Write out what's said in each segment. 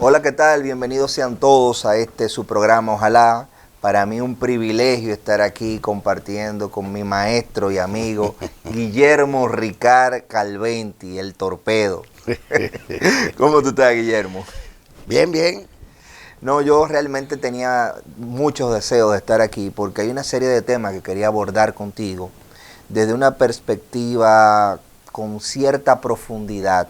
Hola, ¿qué tal? Bienvenidos sean todos a su programa. Ojalá, para mí un privilegio estar aquí compartiendo con mi maestro y amigo Guillermo Ricard Calventi, el torpedo. ¿Cómo tú estás, Guillermo? Bien, bien. No, yo realmente tenía muchos deseos de estar aquí porque hay una serie de temas que quería abordar contigo desde una perspectiva con cierta profundidad.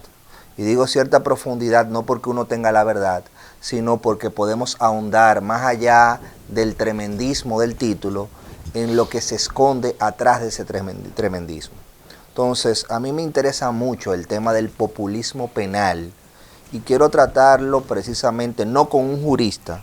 Y digo cierta profundidad no porque uno tenga la verdad, sino porque podemos ahondar más allá del tremendismo del título en lo que se esconde atrás de ese tremendismo. Entonces, a mí me interesa mucho el tema del populismo penal y quiero tratarlo precisamente no con un jurista,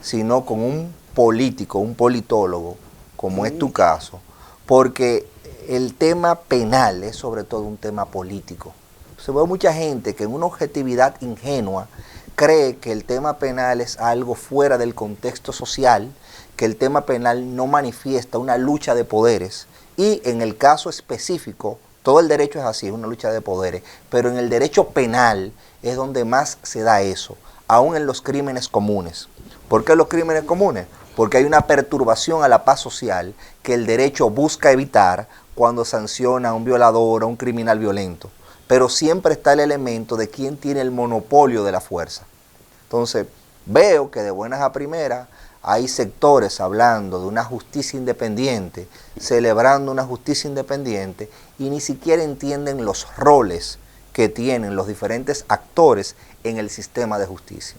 sino con un político, un politólogo, como es tu caso, porque el tema penal es sobre todo un tema político. Se ve mucha gente que en una objetividad ingenua cree que el tema penal es algo fuera del contexto social, que el tema penal no manifiesta una lucha de poderes y en el caso específico, todo el derecho es así, es una lucha de poderes, pero en el derecho penal es donde más se da eso, aún en los crímenes comunes. ¿Por qué los crímenes comunes? Porque hay una perturbación a la paz social que el derecho busca evitar cuando sanciona a un violador o a un criminal violento. Pero siempre está el elemento de quién tiene el monopolio de la fuerza. Entonces, veo que de buenas a primeras hay sectores hablando de una justicia independiente, celebrando una justicia independiente y ni siquiera entienden los roles que tienen los diferentes actores en el sistema de justicia.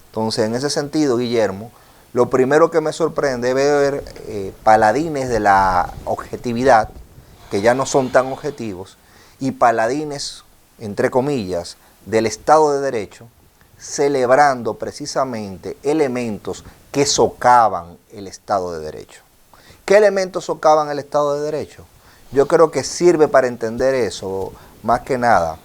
Entonces, en ese sentido, Guillermo, lo primero que me sorprende es ver paladines de la objetividad, que ya no son tan objetivos, y paladines, entre comillas, del Estado de Derecho, celebrando precisamente elementos que socavan el Estado de Derecho. ¿Qué elementos socavan el Estado de Derecho? Yo creo que sirve para entender eso, más que nada,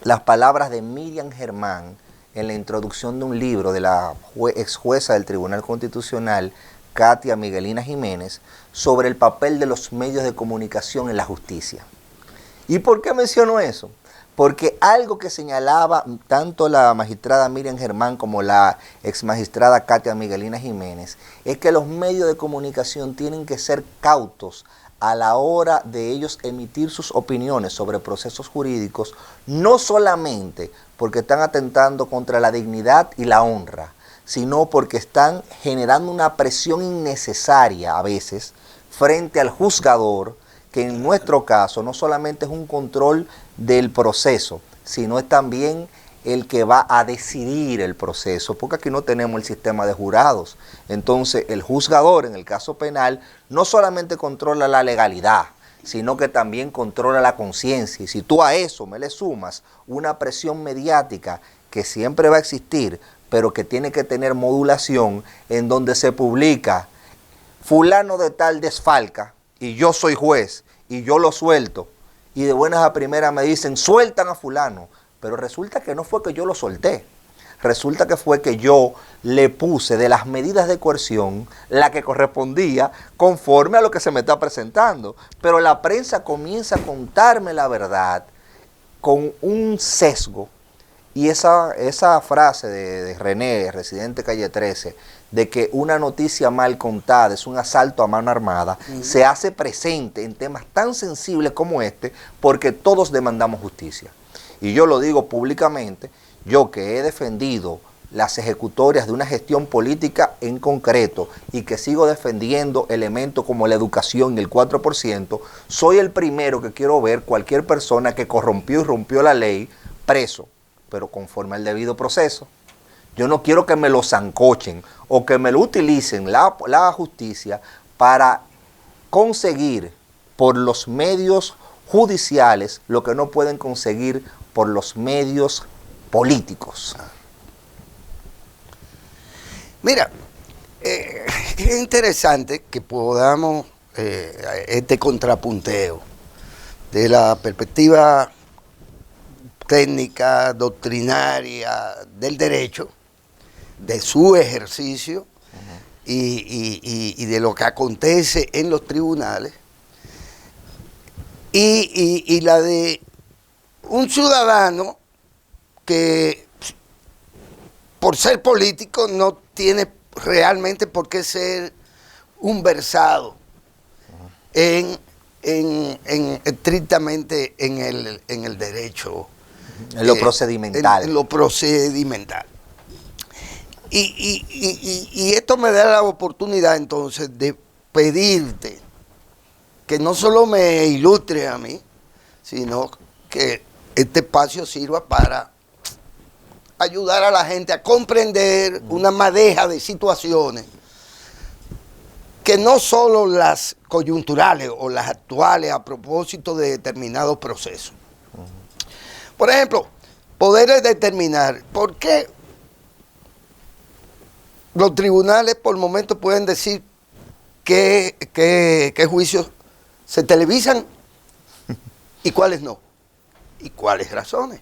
las palabras de Miriam Germán en la introducción de un libro de la ex jueza del Tribunal Constitucional, Katia Miguelina Jiménez, sobre el papel de los medios de comunicación en la justicia. ¿Y por qué menciono eso? Porque algo que señalaba tanto la magistrada Miriam Germán como la ex magistrada Katia Miguelina Jiménez es que los medios de comunicación tienen que ser cautos a la hora de ellos emitir sus opiniones sobre procesos jurídicos, no solamente porque están atentando contra la dignidad y la honra, sino porque están generando una presión innecesaria a veces frente al juzgador, que en nuestro caso no solamente es un control del proceso, sino es también el que va a decidir el proceso, porque aquí no tenemos el sistema de jurados. Entonces, el juzgador, en el caso penal, no solamente controla la legalidad, sino que también controla la conciencia. Y si tú a eso me le sumas una presión mediática que siempre va a existir, pero que tiene que tener modulación, en donde se publica fulano de tal desfalca, y yo soy juez, y yo lo suelto, y de buenas a primeras me dicen, sueltan a fulano, pero resulta que no fue que yo lo solté, resulta que fue que yo le puse de las medidas de coerción la que correspondía conforme a lo que se me está presentando, pero la prensa comienza a contarme la verdad con un sesgo. Y esa frase de René, residente Calle 13, de que una noticia mal contada es un asalto a mano armada, se hace presente en temas tan sensibles como este, porque todos demandamos justicia. Y yo lo digo públicamente, yo que he defendido las ejecutorias de una gestión política en concreto y que sigo defendiendo elementos como la educación y el 4%, soy el primero que quiero ver cualquier persona que corrompió y rompió la ley preso, pero conforme al debido proceso. Yo no quiero que me lo zancochen o que me lo utilicen la justicia para conseguir por los medios judiciales lo que no pueden conseguir por los medios políticos. Mira, es interesante que podamos este contrapunteo de la perspectiva técnica, doctrinaria del derecho, de su ejercicio y de lo que acontece en los tribunales, y la de un ciudadano que por ser político no tiene realmente por qué ser un versado estrictamente en el derecho. En lo procedimental. En lo procedimental. Y esto me da la oportunidad entonces de pedirte que no solo me ilustre a mí, sino que este espacio sirva para ayudar a la gente a comprender una madeja de situaciones que no solo las coyunturales o las actuales a propósito de determinados procesos. Por ejemplo, poder determinar por qué los tribunales por momentos pueden decir qué juicios se televisan y cuáles no, y cuáles razones.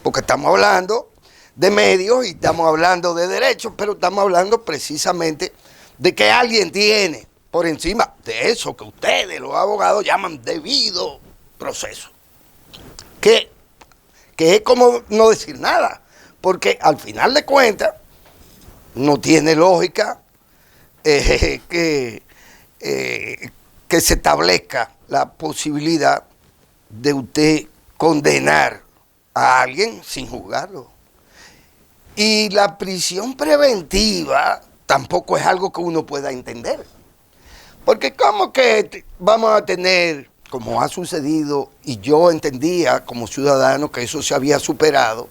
Porque estamos hablando de medios y estamos hablando de derechos, pero estamos hablando precisamente de que alguien tiene por encima de eso que ustedes, los abogados, llaman debido proceso. Que es como no decir nada, porque al final de cuentas no tiene lógica que se establezca la posibilidad de usted condenar a alguien sin juzgarlo. Y la prisión preventiva tampoco es algo que uno pueda entender. Porque ¿cómo que vamos a tener, como ha sucedido, y yo entendía como ciudadano que eso se había superado,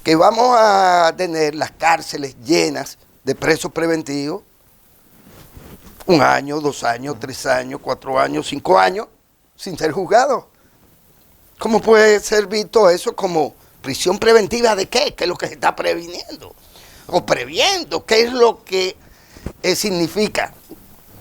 que vamos a tener las cárceles llenas de presos preventivos, 1 año, 2 años, 3 años, 4 años, 5 años, sin ser juzgados? ¿Cómo puede ser visto eso como prisión preventiva de qué? ¿Qué es lo que se está previniendo? O previendo, ¿qué es lo que significa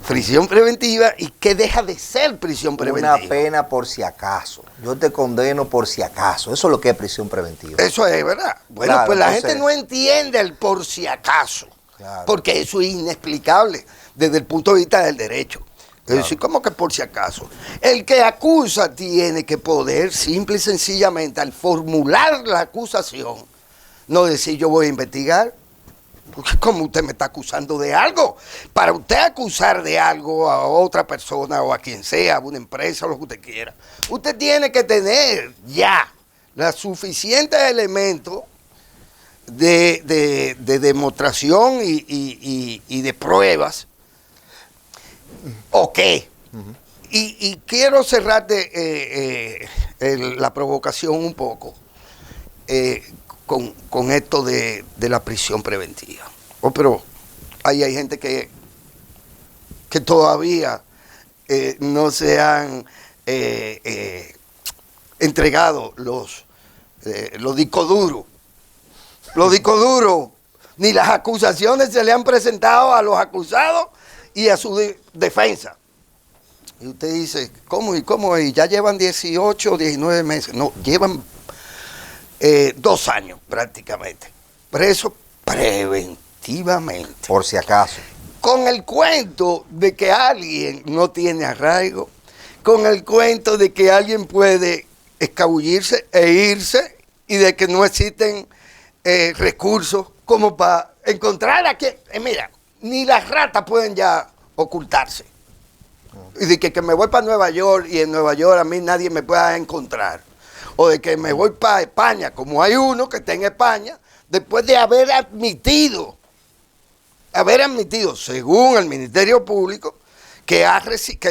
prisión preventiva y qué deja de ser prisión preventiva? Una pena por si acaso. Yo te condeno por si acaso. Eso es lo que es prisión preventiva. Eso es verdad. Bueno, claro, pues la gente no entiende el por si acaso. Claro. Porque eso es inexplicable desde el punto de vista del derecho. Es decir, ¿cómo que por si acaso? El que acusa tiene que poder, simple y sencillamente, al formular la acusación, no decir yo voy a investigar. Porque como usted me está acusando de algo, para usted acusar de algo a otra persona o a quien sea, a una empresa o lo que usted quiera, usted tiene que tener ya los suficientes elementos de demostración y de pruebas. ¿O qué? Y quiero cerrarte la provocación un poco. Con esto de la prisión preventiva. Pero ahí hay gente que todavía no se han entregado los discos duros. Los discos duros, ni las acusaciones se le han presentado a los acusados y a su defensa. Y usted dice, ¿cómo? Y ya llevan 18, 19 meses. No, llevan 2 años prácticamente, preso preventivamente. Por si acaso. Con el cuento de que alguien no tiene arraigo, con el cuento de que alguien puede escabullirse e irse y de que no existen recursos como para encontrar a quien... mira, ni las ratas pueden ya ocultarse. Y de que me voy para Nueva York y en Nueva York a mí nadie me pueda encontrar. O de que me voy para España, como hay uno que está en España, después de haber admitido, según el Ministerio Público, que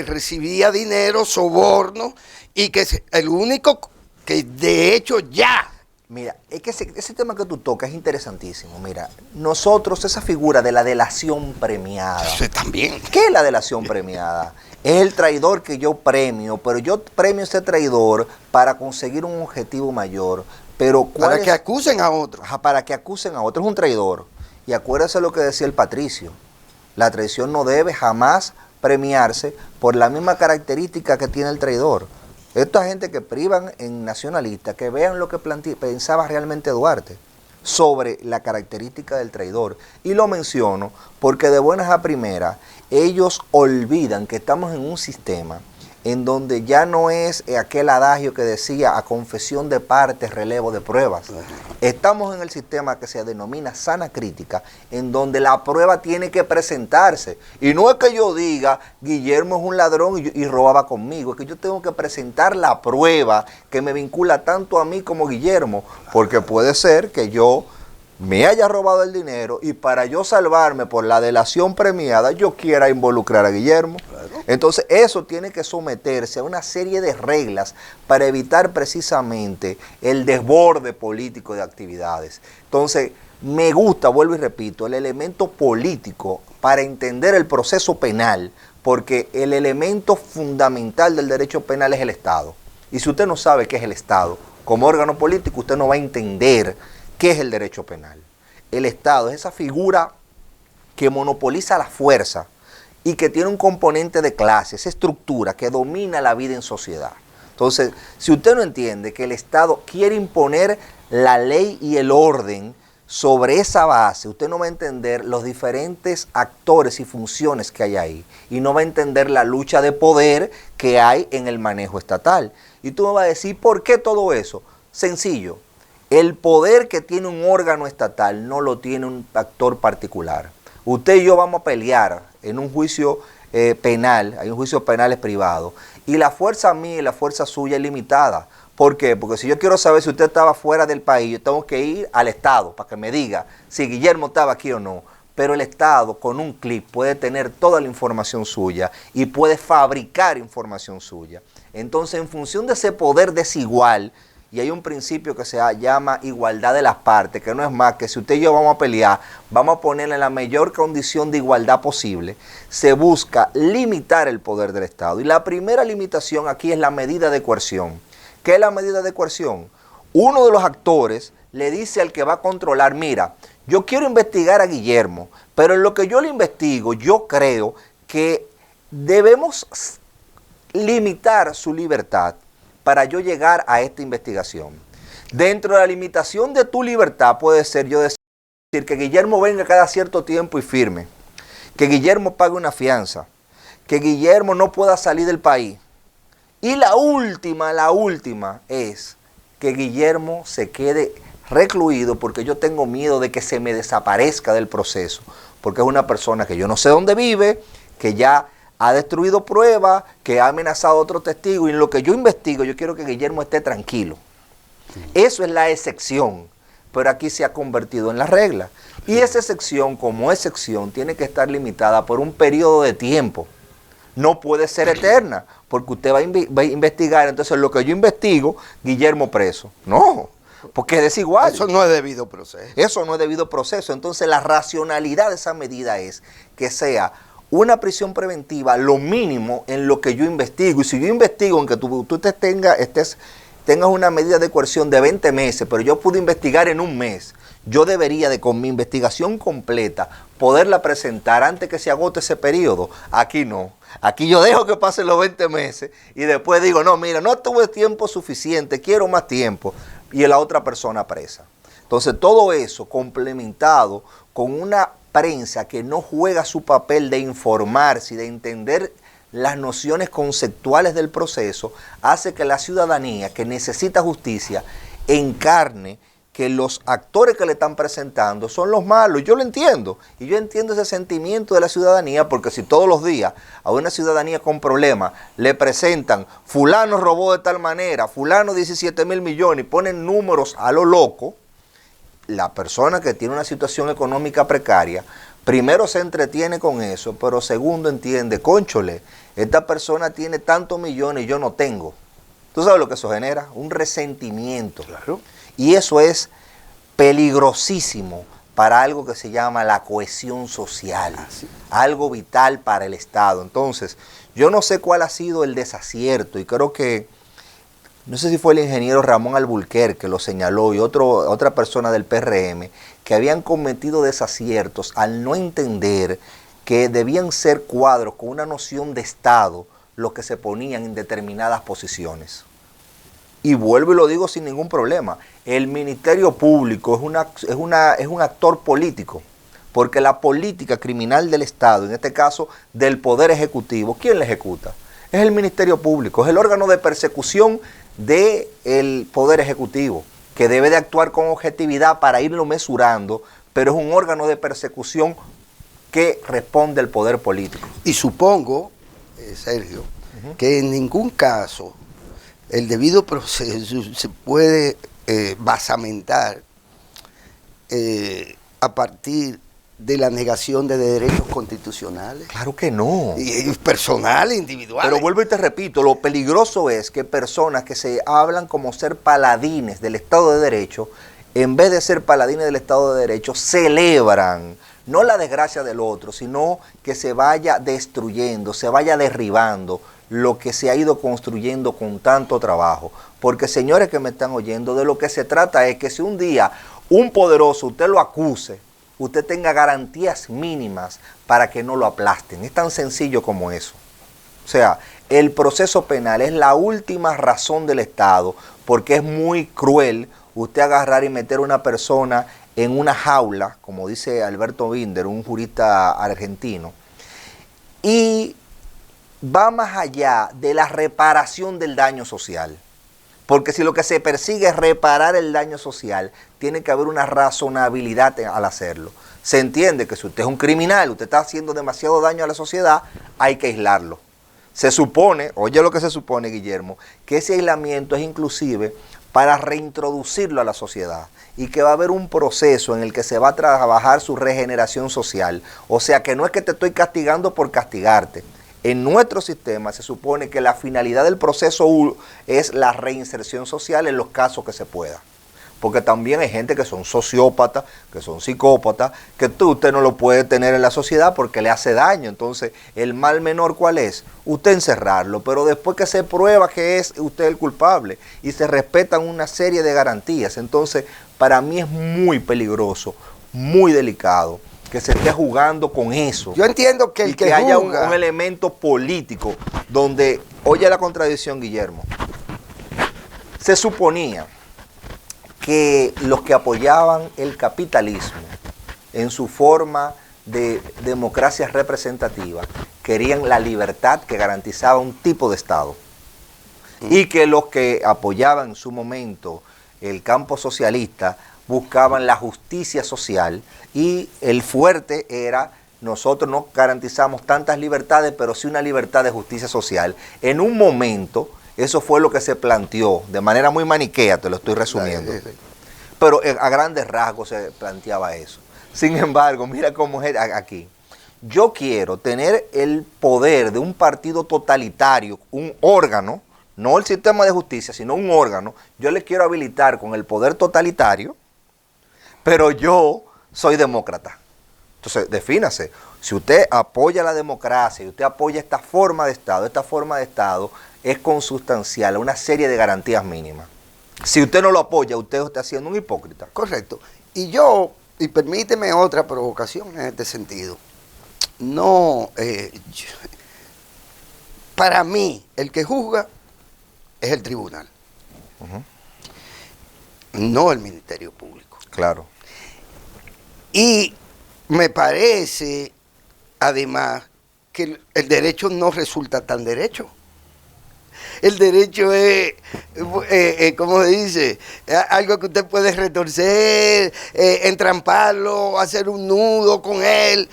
recibía dinero, soborno, y que es el único que de hecho ya... Mira, es que ese tema que tú tocas es interesantísimo. Mira, nosotros, esa figura de la delación premiada. Eso también. ¿Qué es la delación premiada? Es el traidor que yo premio, pero yo premio a ese traidor para conseguir un objetivo mayor. Pero para que acusen a otro. Ajá, para que acusen a otro. Es un traidor. Y acuérdese lo que decía el Patricio. La traición no debe jamás premiarse por la misma característica que tiene el traidor. Esta gente que privan en nacionalistas, que vean lo que pensaba realmente Duarte sobre la característica del traidor. Y lo menciono porque de buenas a primeras ellos olvidan que estamos en un sistema en donde ya no es aquel adagio que decía a confesión de partes, relevo de pruebas. Estamos en el sistema que se denomina sana crítica, en donde la prueba tiene que presentarse. Y no es que yo diga, Guillermo es un ladrón y robaba conmigo, es que yo tengo que presentar la prueba que me vincula tanto a mí como a Guillermo, porque puede ser que yo me haya robado el dinero y para yo salvarme por la delación premiada, yo quiera involucrar a Guillermo. Claro. Entonces eso tiene que someterse a una serie de reglas para evitar precisamente el desborde político de actividades. Entonces me gusta, vuelvo y repito, el elemento político para entender el proceso penal, porque el elemento fundamental del derecho penal es el Estado. Y si usted no sabe qué es el Estado, como órgano político, usted no va a entender ¿qué es el derecho penal? El Estado es esa figura que monopoliza la fuerza y que tiene un componente de clase, esa estructura que domina la vida en sociedad. Entonces, si usted no entiende que el Estado quiere imponer la ley y el orden sobre esa base, usted no va a entender los diferentes actores y funciones que hay ahí y no va a entender la lucha de poder que hay en el manejo estatal. Y tú me vas a decir, ¿por qué todo eso? Sencillo. El poder que tiene un órgano estatal no lo tiene un actor particular. Usted y yo vamos a pelear en un juicio penal, hay un juicio penal privado, y la fuerza mía y la fuerza suya es limitada. ¿Por qué? Porque si yo quiero saber si usted estaba fuera del país, yo tengo que ir al Estado para que me diga si Guillermo estaba aquí o no. Pero el Estado con un clic puede tener toda la información suya y puede fabricar información suya. Entonces, en función de ese poder desigual, y hay un principio que se llama igualdad de las partes, que no es más que si usted y yo vamos a pelear, vamos a ponerle en la mayor condición de igualdad posible, se busca limitar el poder del Estado. Y la primera limitación aquí es la medida de coerción. ¿Qué es la medida de coerción? Uno de los actores le dice al que va a controlar, mira, yo quiero investigar a Guillermo, pero en lo que yo le investigo, yo creo que debemos limitar su libertad para yo llegar a esta investigación. Dentro de la limitación de tu libertad puede ser yo decir que Guillermo venga cada cierto tiempo y firme, que Guillermo pague una fianza, que Guillermo no pueda salir del país. Y la última es que Guillermo se quede recluido porque yo tengo miedo de que se me desaparezca del proceso, porque es una persona que yo no sé dónde vive, que ya ha destruido pruebas, que ha amenazado a otro testigo, y en lo que yo investigo, yo quiero que Guillermo esté tranquilo. Eso es la excepción, pero aquí se ha convertido en la regla. Y esa excepción, como excepción, tiene que estar limitada por un periodo de tiempo. No puede ser eterna, porque usted va a investigar, entonces lo que yo investigo, Guillermo preso. No, porque es desigual. Eso no es debido proceso. Eso no es debido proceso. Entonces la racionalidad de esa medida es que sea una prisión preventiva lo mínimo en lo que yo investigo. Y si yo investigo en que tú tengas una medida de coerción de 20 meses, pero yo pude investigar en un mes, yo debería de, con mi investigación completa, poderla presentar antes que se agote ese periodo. Aquí no. Aquí yo dejo que pasen los 20 meses y después digo, no, mira, no tuve tiempo suficiente, quiero más tiempo. Y la otra persona presa. Entonces todo eso complementado con una prensa que no juega su papel de informarse y de entender las nociones conceptuales del proceso, hace que la ciudadanía que necesita justicia encarne que los actores que le están presentando son los malos. Yo lo entiendo, y yo entiendo ese sentimiento de la ciudadanía, porque si todos los días a una ciudadanía con problemas le presentan fulano robó de tal manera, fulano 17,000 millones, y ponen números a lo loco, la persona que tiene una situación económica precaria, primero se entretiene con eso, pero segundo entiende, cónchole, esta persona tiene tantos millones y yo no tengo. ¿Tú sabes lo que eso genera? Un resentimiento. Claro. Y eso es peligrosísimo para algo que se llama la cohesión social, algo vital para el Estado. Entonces, yo no sé cuál ha sido el desacierto y creo que, no sé si fue el ingeniero Ramón Alburquerque que lo señaló y otra persona del PRM, que habían cometido desaciertos al no entender que debían ser cuadros con una noción de Estado los que se ponían en determinadas posiciones. Y vuelvo y lo digo sin ningún problema, el Ministerio Público es un actor político, porque la política criminal del Estado, en este caso del Poder Ejecutivo, ¿quién la ejecuta? es el Ministerio Público, es el órgano de persecución del Poder Ejecutivo, que debe de actuar con objetividad para irlo mesurando, pero es un órgano de persecución que responde al poder político. Y supongo, Sergio, que en ningún caso el debido proceso se puede basamentar a partir de la negación de derechos constitucionales. Claro que no. Y personales, individuales. Pero vuelvo y te repito, lo peligroso es que personas que se hablan como ser paladines del Estado de Derecho, en vez de ser paladines del Estado de Derecho, celebran no la desgracia del otro, sino que se vaya destruyendo, se vaya derribando lo que se ha ido construyendo con tanto trabajo. Porque, señores que me están oyendo, de lo que se trata es que si un día un poderoso usted lo acuse, usted tenga garantías mínimas para que no lo aplasten. Es tan sencillo como eso. O sea, el proceso penal es la última razón del Estado, porque es muy cruel usted agarrar y meter a una persona en una jaula, como dice Alberto Binder, un jurista argentino, y va más allá de la reparación del daño social. Porque si lo que se persigue es reparar el daño social, tiene que haber una razonabilidad al hacerlo. Se entiende que si usted es un criminal, usted está haciendo demasiado daño a la sociedad, hay que aislarlo. Se supone, oye lo que se supone, Guillermo, que ese aislamiento es inclusive para reintroducirlo a la sociedad y que va a haber un proceso en el que se va a trabajar su regeneración social. O sea que no es que te estoy castigando por castigarte. En nuestro sistema se supone que la finalidad del proceso es la reinserción social en los casos que se pueda. Porque también hay gente que son sociópatas, que son psicópatas, que usted no lo puede tener en la sociedad porque le hace daño. Entonces, ¿el mal menor cuál es? Usted encerrarlo, pero después que se prueba que es usted el culpable y se respetan una serie de garantías. Entonces, para mí es muy peligroso, muy delicado que se esté jugando con eso. Yo entiendo que el que haya un elemento político donde, oye la contradicción, Guillermo, se suponía que los que apoyaban el capitalismo en su forma de democracia representativa querían la libertad que garantizaba un tipo de Estado. Y que los que apoyaban en su momento el campo socialista buscaban la justicia social y el fuerte era: nosotros no garantizamos tantas libertades, pero sí una libertad de justicia social. En un momento, eso fue lo que se planteó, de manera muy maniquea, te lo estoy resumiendo. Pero a grandes rasgos se planteaba eso. Sin embargo, mira cómo es aquí. Yo quiero tener el poder de un partido totalitario, un órgano, no el sistema de justicia, sino un órgano. Yo le quiero habilitar con el poder totalitario, pero yo soy demócrata. Entonces, defínase. Si usted apoya la democracia y usted apoya esta forma de Estado es consustancial a una serie de garantías mínimas. Si usted no lo apoya, usted está siendo un hipócrita. Correcto. Y permíteme otra provocación en este sentido. Para mí, el que juzga es el tribunal. No el Ministerio Público. Claro. Y me parece, además, que el derecho no resulta tan derecho. El derecho es, ¿cómo se dice? Algo que usted puede retorcer, entramparlo, hacer un nudo con él,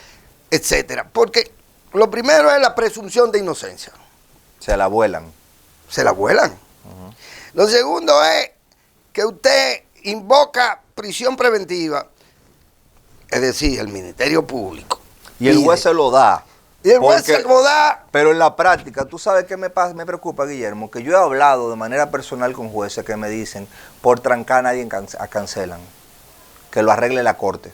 etcétera. Porque lo primero es la presunción de inocencia. Se la vuelan. Se la vuelan. Lo segundo es que usted invoca prisión preventiva, es decir, el Ministerio Público. Y el juez se lo da. Y el juez se lo da. Pero en la práctica, ¿tú sabes qué me preocupa, Guillermo? Que yo he hablado de manera personal con jueces que me dicen: por trancar nadie cancelan. Que lo arregle la corte.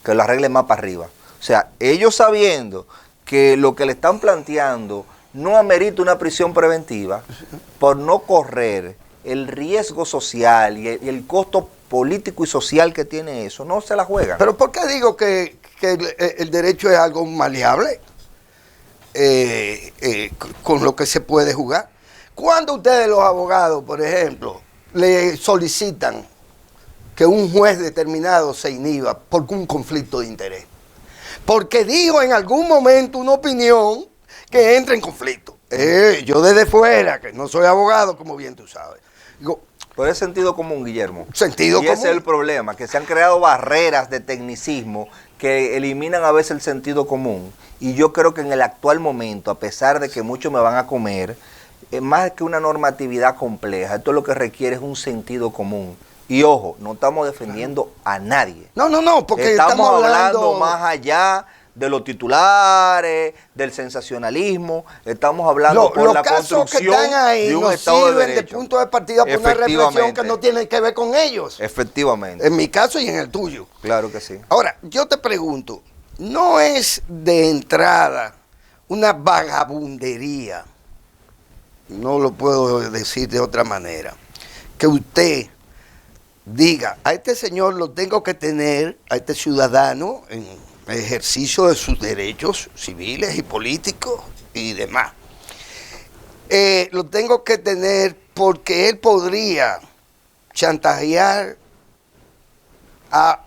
Que lo arregle más para arriba. O sea, ellos sabiendo que lo que le están planteando no amerita una prisión preventiva, por no correr el riesgo social y el costo político y social que tiene eso, no se la juegan. Pero ¿por qué digo que el derecho es algo maleable? Con lo que se puede jugar. Cuando ustedes, los abogados, por ejemplo, le solicitan que un juez determinado se inhiba por un conflicto de interés, porque dijo en algún momento una opinión que entra en conflicto, Yo desde fuera, que no soy abogado, como bien tú sabes, digo, Pero es sentido común, Guillermo. sentido Y común. ese es el problema, que se han creado barreras de tecnicismo que eliminan a veces el sentido común. Y yo creo que en el actual momento, a pesar de que muchos me van a comer, más que una normatividad compleja, esto lo que requiere es un sentido común. Y ojo, no estamos defendiendo a nadie. No, porque estamos hablando más allá de los titulares, del sensacionalismo, estamos hablando por la casos que construcción están ahí de un nos Estado de sirven de derecho. punto de partida para una reflexión que no tiene que ver con ellos. Efectivamente. En mi caso y en el tuyo. Claro que sí. Ahora, yo te pregunto, ¿no es de entrada una vagabundería? No lo puedo decir de otra manera. Que usted diga, a este señor lo tengo que tener, a este ciudadano, en ejercicio de sus derechos civiles y políticos y demás. Lo tengo que tener porque él podría chantajear a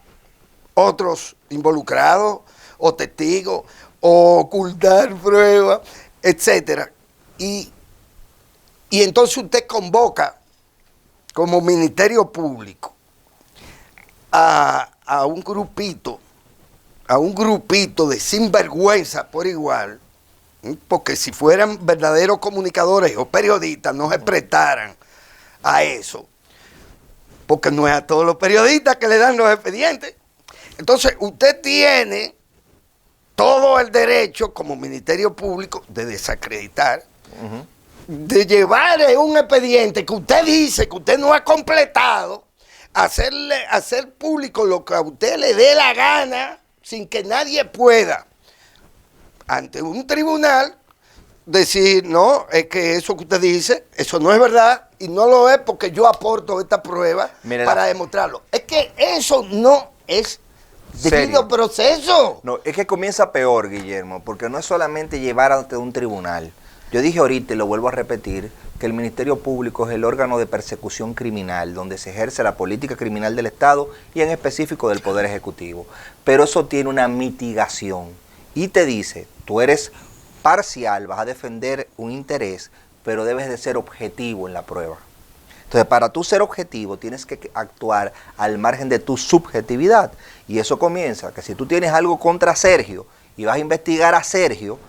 otros involucrados o testigos o ocultar pruebas, etcétera. Y entonces usted convoca como Ministerio Público a un grupito de sinvergüenza por igual, porque si fueran verdaderos comunicadores o periodistas no se prestaran a eso, porque no es a todos los periodistas que le dan los expedientes. Entonces usted tiene todo el derecho como Ministerio Público de desacreditar, de llevar un expediente que usted dice que usted no ha completado, hacer público lo que a usted le dé la gana, sin que nadie pueda, ante un tribunal, decir, no, es que eso que usted dice, eso no es verdad, y no lo es porque yo aporto esta prueba para demostrarlo. Es que eso no es debido proceso. No, es que comienza peor, Guillermo, porque no es solamente llevar ante un tribunal. Yo dije ahorita, y lo vuelvo a repetir, que el Ministerio Público es el órgano de persecución criminal, donde se ejerce la política criminal del Estado y en específico del Poder Ejecutivo. Pero eso tiene una mitigación y te dice, tú eres parcial, vas a defender un interés, pero debes de ser objetivo en la prueba. Entonces, para tú ser objetivo, tienes que actuar al margen de tu subjetividad. Y eso comienza, que si tú tienes algo contra Sergio y vas a investigar a Sergio,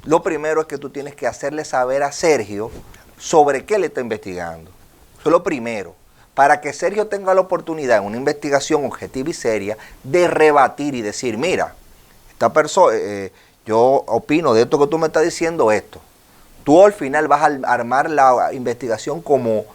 lo primero es que tú tienes que hacerle saber a Sergio sobre qué le está investigando. Eso es lo primero. Para que Sergio tenga la oportunidad en una investigación objetiva y seria de rebatir y decir, mira, esta persona, yo opino de esto que tú me estás diciendo esto. Tú al final vas a armar la investigación como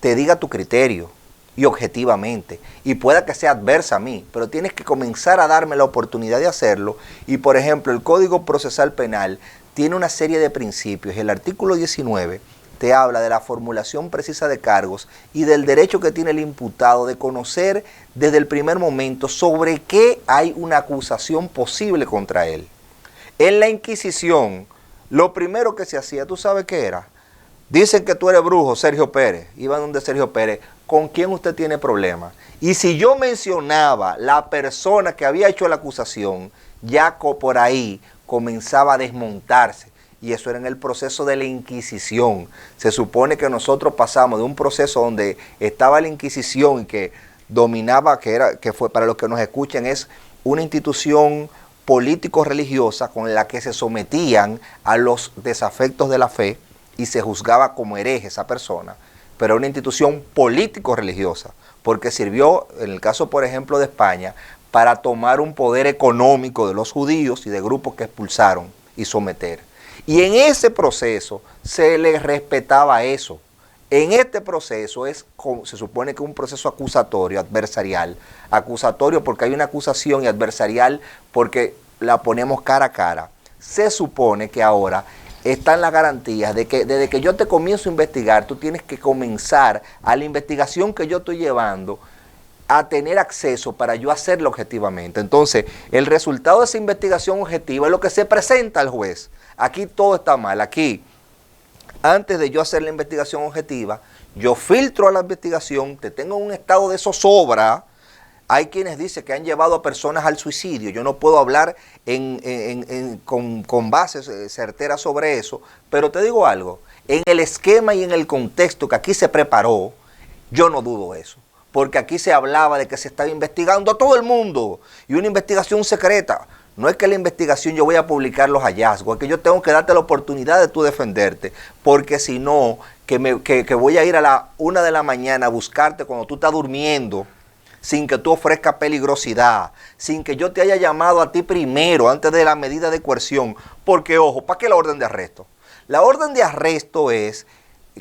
te diga tu criterio y objetivamente. Y pueda que sea adversa a mí, pero tienes que comenzar a darme la oportunidad de hacerlo. Y por ejemplo, el Código Procesal Penal tiene una serie de principios y el artículo 19 te habla de la formulación precisa de cargos y del derecho que tiene el imputado de conocer desde el primer momento sobre qué hay una acusación posible contra él. En la Inquisición, lo primero que se hacía, ¿tú sabes qué era? Dicen que tú eres brujo, Sergio Pérez. Iban donde Sergio Pérez, ¿con quién usted tiene problemas? Y si yo mencionaba la persona que había hecho la acusación, ya por ahí comenzaba a desmontarse. Y eso era en el proceso de la Inquisición. Se supone que nosotros pasamos de un proceso donde estaba la Inquisición y que dominaba, que fue, para los que nos escuchan, es una institución político-religiosa con la que se sometían a los desafectos de la fe y se juzgaba como hereje esa persona, pero una institución político-religiosa, porque sirvió, en el caso por ejemplo de España, para tomar un poder económico de los judíos y de grupos que expulsaron y someter. Y en ese proceso se les respetaba eso. En este proceso se supone que es un proceso acusatorio, adversarial. Acusatorio porque hay una acusación y adversarial porque la ponemos cara a cara. Se supone que ahora están las garantías de que desde que yo te comienzo a investigar, tú tienes que comenzar a la investigación que yo estoy llevando a tener acceso para yo hacerlo objetivamente. Entonces, el resultado de esa investigación objetiva es lo que se presenta al juez. Aquí todo está mal. Aquí, antes de yo hacer la investigación objetiva, yo filtro a la investigación, te tengo en un estado de zozobra, Hay quienes dicen que han llevado a personas al suicidio. Yo no puedo hablar con bases certeras sobre eso, pero te digo algo, en el esquema y en el contexto que aquí se preparó, yo no dudo eso. Porque aquí se hablaba de que se estaba investigando a todo el mundo y una investigación secreta. No es que la investigación yo voy a publicar los hallazgos, es que yo tengo que darte la oportunidad de tú defenderte, porque si no, que voy a ir a la 1 de la mañana a buscarte cuando tú estás durmiendo, sin que tú ofrezcas peligrosidad, sin que yo te haya llamado a ti primero, antes de la medida de coerción, porque ojo, ¿para qué la orden de arresto? La orden de arresto es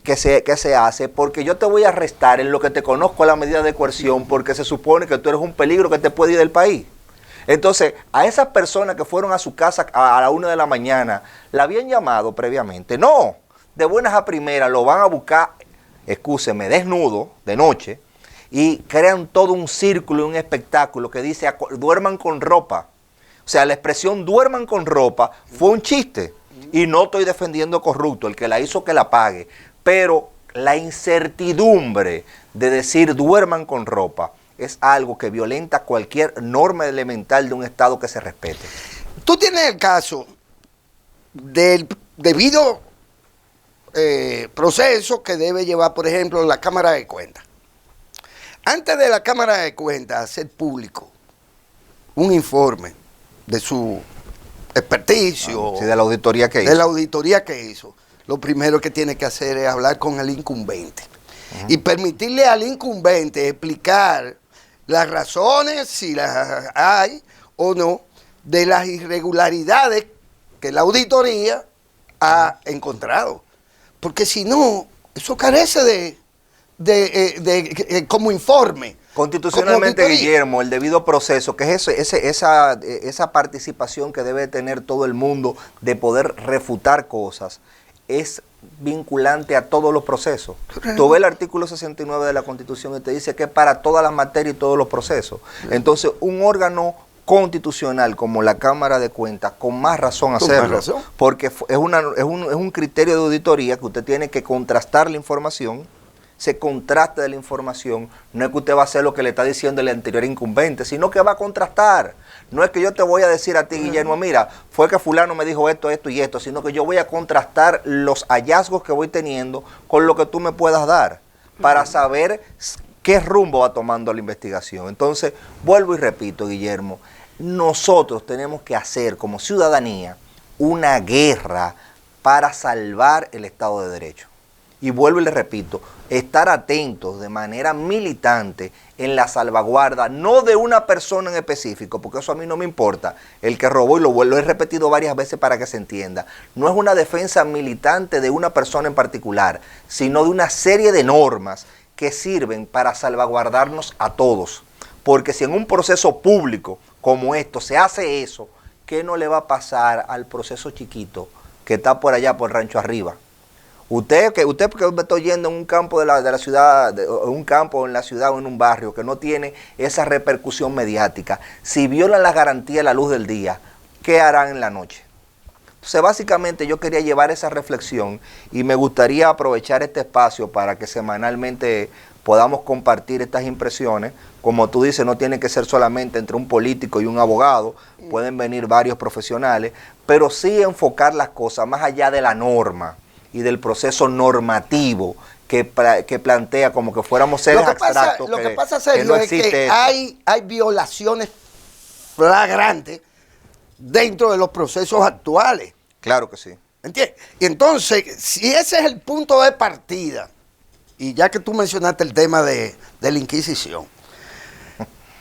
que se hace porque yo te voy a arrestar en lo que te conozco a la medida de coerción, porque se supone que tú eres un peligro que te puede ir del país. Entonces, a esas personas que fueron a su casa a la 1 de la mañana, ¿la habían llamado previamente? No, de buenas a primeras lo van a buscar, excúseme, desnudo, de noche, y crean todo un círculo y un espectáculo que dice, duerman con ropa. O sea, la expresión duerman con ropa fue un chiste, y no estoy defendiendo corrupto, el que la hizo que la pague, pero la incertidumbre de decir duerman con ropa es algo que violenta cualquier norma elemental de un Estado que se respete. Tú tienes el caso del debido proceso que debe llevar, por ejemplo, la Cámara de Cuentas. Antes de la Cámara de Cuentas hacer público un informe de su experticio, Sí, de la auditoría que hizo. de la auditoría que hizo, lo primero que tiene que hacer es hablar con el incumbente y permitirle al incumbente explicar las razones, si las hay o no, de las irregularidades que la auditoría ha encontrado. Porque si no, eso carece de como informe. Constitucionalmente, como Guillermo, el debido proceso, que es esa participación que debe tener todo el mundo de poder refutar cosas, es vinculante a todos los procesos. Tú ves el artículo 69 de la Constitución y te dice que es para todas las materias y todos los procesos. Entonces, un órgano constitucional como la Cámara de Cuentas, con más razón hacerlo, porque es un criterio de auditoría que usted tiene que contrastar la información, se contraste de la información, no es que usted va a hacer lo que le está diciendo el anterior incumbente, sino que va a contrastar. No es que yo te voy a decir a ti, Guillermo, mira, fue que fulano me dijo esto, esto y esto, sino que yo voy a contrastar los hallazgos que voy teniendo con lo que tú me puedas dar, para saber qué rumbo va tomando la investigación. Entonces, vuelvo y repito, Guillermo, nosotros tenemos que hacer como ciudadanía una guerra para salvar el Estado de Derecho. Y vuelvo y le repito, estar atentos de manera militante en la salvaguarda, no de una persona en específico, porque eso a mí no me importa, el que robó, y lo he repetido varias veces para que se entienda, no es una defensa militante de una persona en particular, sino de una serie de normas que sirven para salvaguardarnos a todos. Porque si en un proceso público como esto se hace eso, ¿qué no le va a pasar al proceso chiquito que está por allá, por Rancho Arriba? Usted que me está oyendo en un campo de la ciudad, un campo en la ciudad o en un barrio que no tiene esa repercusión mediática, si violan la garantía de la luz del día, ¿qué harán en la noche? Entonces, básicamente yo quería llevar esa reflexión y me gustaría aprovechar este espacio para que semanalmente podamos compartir estas impresiones. Como tú dices, no tiene que ser solamente entre un político y un abogado, pueden venir varios profesionales, pero sí enfocar las cosas más allá de la norma y del proceso normativo que plantea como que fuéramos seres abstractos. Lo que pasa, Sergio, es que hay violaciones flagrantes dentro de los procesos actuales. Claro que sí. ¿Entiendes? Y entonces, si ese es el punto de partida, y ya que tú mencionaste el tema de la Inquisición,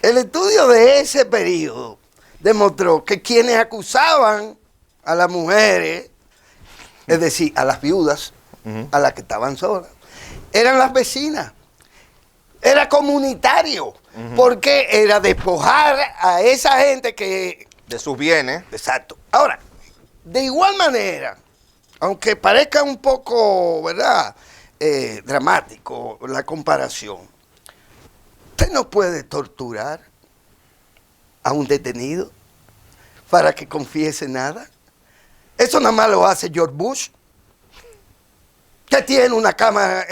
el estudio de ese periodo demostró que quienes acusaban a las mujeres, es decir, a las viudas, a las que estaban solas, eran las vecinas. Era comunitario, porque era despojar a esa gente que... de sus bienes. Exacto. Ahora, de igual manera, aunque parezca un poco, ¿verdad?, dramático la comparación, usted no puede torturar a un detenido para que confiese nada. Eso nada más lo hace George Bush. que tiene una cámara,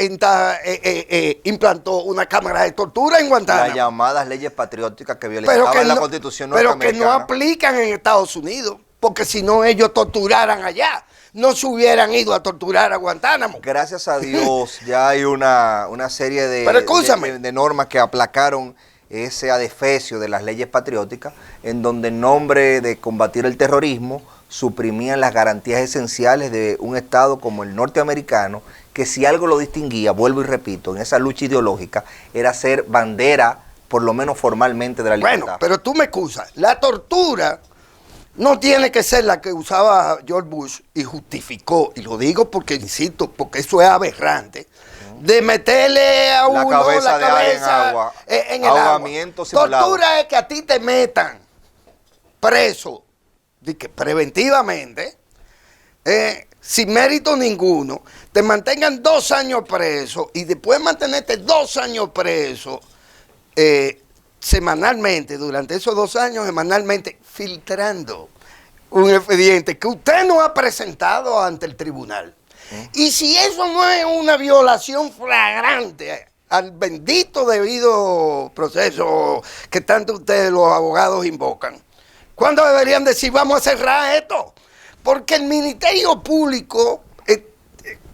implantó una cámara de tortura en Guantánamo. Las llamadas leyes patrióticas que violaban la Constitución norteamericana. Pero que no aplican en Estados Unidos, porque si no ellos torturaran allá. No se hubieran ido a torturar a Guantánamo. Gracias a Dios ya hay una serie de normas que aplacaron ese adefesio de las leyes patrióticas, en donde en nombre de combatir el terrorismo suprimían las garantías esenciales de un Estado como el norteamericano, que si algo lo distinguía, vuelvo y repito, en esa lucha ideológica, era ser bandera, por lo menos formalmente, de la libertad. Bueno, pero tú me excusas, la tortura no tiene que ser la que usaba George Bush y justificó, y lo digo porque, insisto, porque eso es aberrante, de meterle a uno la cabeza en el ahogamiento agua. simulado. Tortura es que a ti te metan preso, preventivamente, sin mérito ninguno, te mantengan 2 años preso y después de mantenerte 2 años preso, semanalmente, durante esos 2 años, semanalmente, filtrando un expediente que usted no ha presentado ante el tribunal. Y si eso no es una violación flagrante al bendito debido proceso que tanto ustedes los abogados invocan, ¿cuándo deberían decir vamos a cerrar esto? Porque el Ministerio Público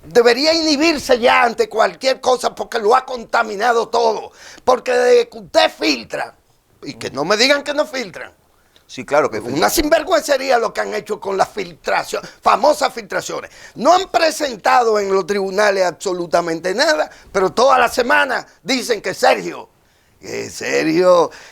debería inhibirse ya ante cualquier cosa porque lo ha contaminado todo. Porque desde que usted filtra, y que no me digan que no filtran. Sí, claro que una sinvergüencería lo que han hecho con las filtraciones, famosas filtraciones. No han presentado en los tribunales absolutamente nada, pero toda la semana dicen que Sergio, es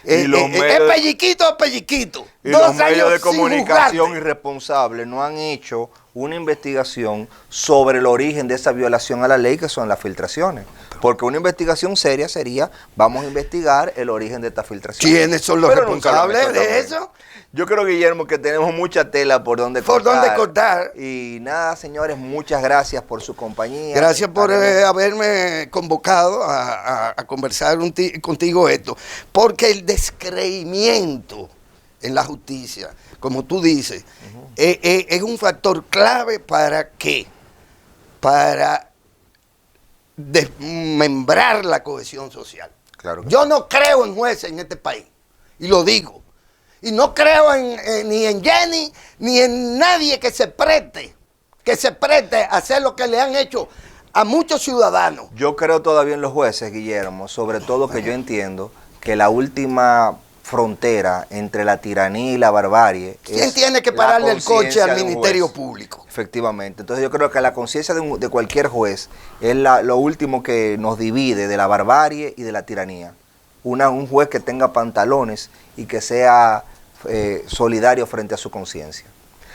pelliquito, pelliquito. Y los medios de comunicación irresponsables no han hecho una investigación sobre el origen de esa violación a la ley, que son las filtraciones. Porque una investigación seria sería, vamos a investigar el origen de esta filtración. ¿Quiénes son los responsables de eso? Yo creo, Guillermo, que tenemos mucha tela por donde cortar. Y nada, señores, muchas gracias por su compañía. Gracias por haberme convocado a conversar contigo esto. Porque el descreimiento en la justicia, como tú dices, es un factor clave para ¿qué? Para desmembrar la cohesión social. Claro que yo no creo en jueces en este país, y lo digo. Y no creo ni en Jenny, ni en nadie que se preste a hacer lo que le han hecho a muchos ciudadanos. Yo creo todavía en los jueces, Guillermo, sobre todo que yo entiendo que la última frontera entre la tiranía y la barbarie. ¿Quién tiene que pararle el coche al Ministerio Público? Efectivamente. Entonces yo creo que la conciencia de cualquier juez es lo último que nos divide de la barbarie y de la tiranía. Un juez que tenga pantalones y que sea solidario frente a su conciencia.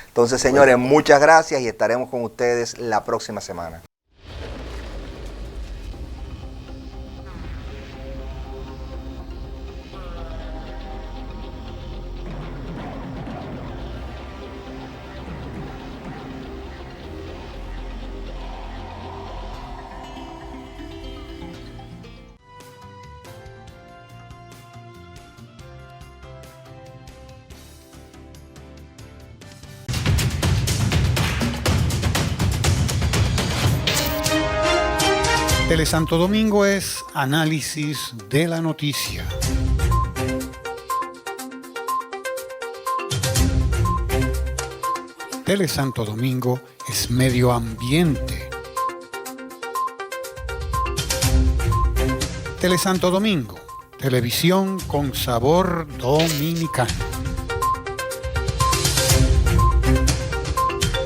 Entonces, señores, muchas gracias y estaremos con ustedes la próxima semana. Telesanto Domingo es análisis de la noticia. Telesanto Domingo es medio ambiente. Telesanto Domingo, televisión con sabor dominicano.